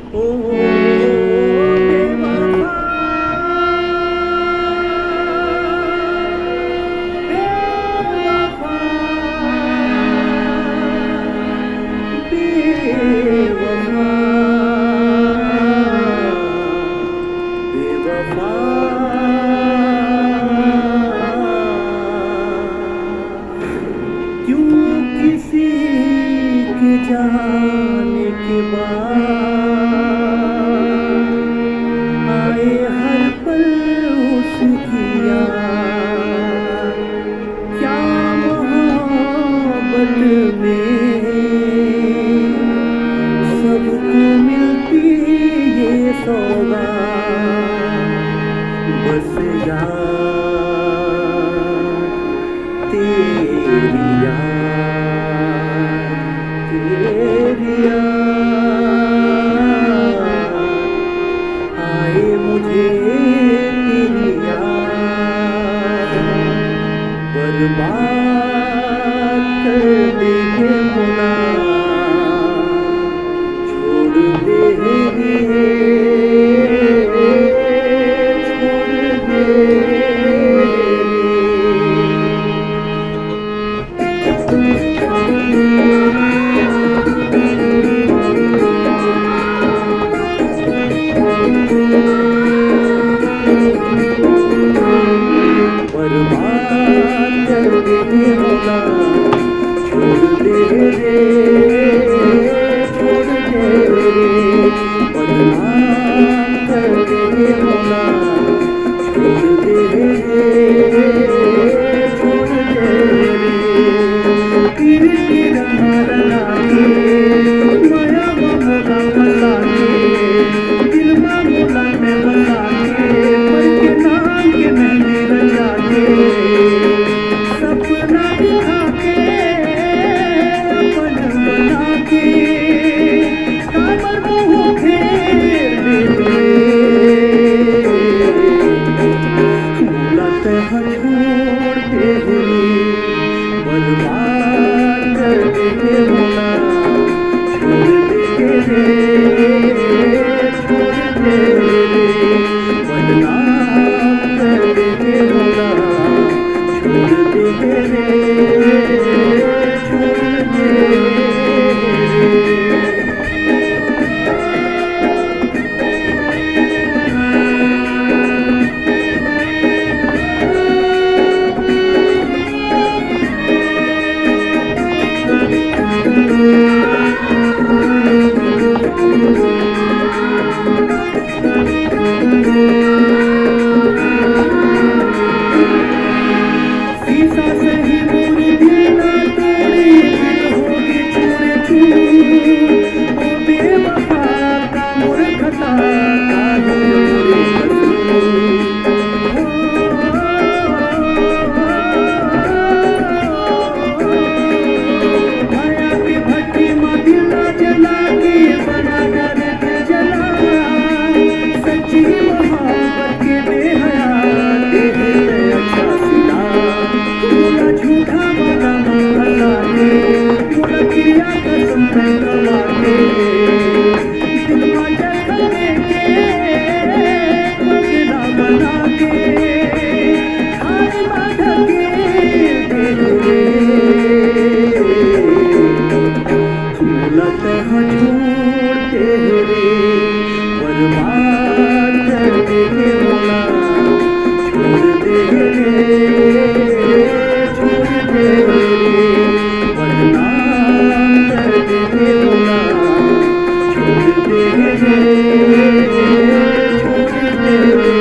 ओ बेवफा, बेवफा, बेवफा, बेवफा, क्यों किसी के जाने के बाद आए हर पल उसकी याद। क्या मोहब्बत में सबको मिलती ये सौगात, बस याद तेरी याद, तेरी याद आए मुझे तेरी याद, बर्बाद कर देंगे मुना, छोड़ देंगे, छोड़ बर्बाद कर देंगे मुना, छोड़ दे रे, छोड़ दे रे, बदनाम कर देंगे मुना, छोड़ दे रे, छोड़ दे रे, तीर की रंग लागे माया मोहब्बत बसा के, दिल में मोला में बसा के, पर के नाम के मैंने रचा के, सपना दिखा के अपन बना के, काबर मुँह फेर देते, मुलाते हैं छोड़ते हुए, बर्बाद कर देंगे मुना, छोड़ देंगे रे, छोड़ दे रे, बदनाम कर देंगे मुना, छोड़ देंगे रे, छोड़ दे रे। शीशा से ही मूर्ति ना तोड़ी, दिल होगी चूरे चूर, ओ बेवफा का मूर्खता का ही माया की भट्टी में दिल जला के बना कर के जला, सच्ची मोहब्बत के बेहया देह में अच्छा सिला, बोला झूठा वादा महला के, बोला क्रिया कसम में गवा के, दिल में जखम देके पगला बना के, हाय बाधा के देख रे, मुलाते हैं छोड़ते रे, बर्बाद कर देंगे मुना, छोड़ देंगे रे, छोड़ दे रे, बदनाम कर देंगे मुना, छोड़ देंगे रे, छोड़ दे रे।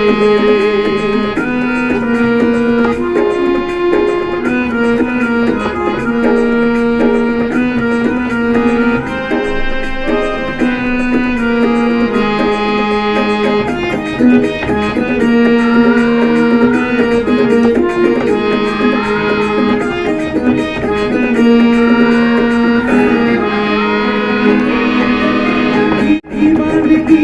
दीवानगी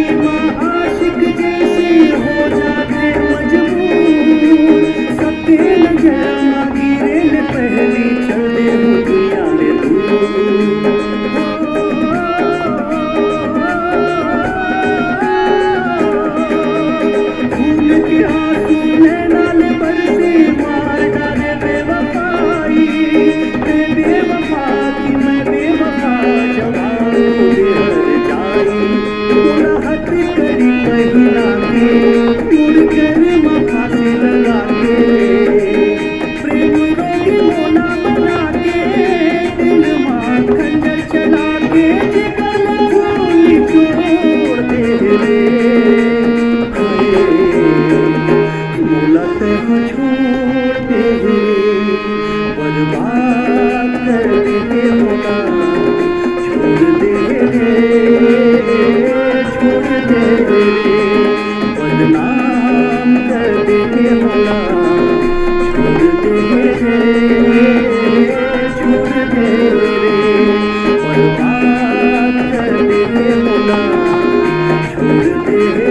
करते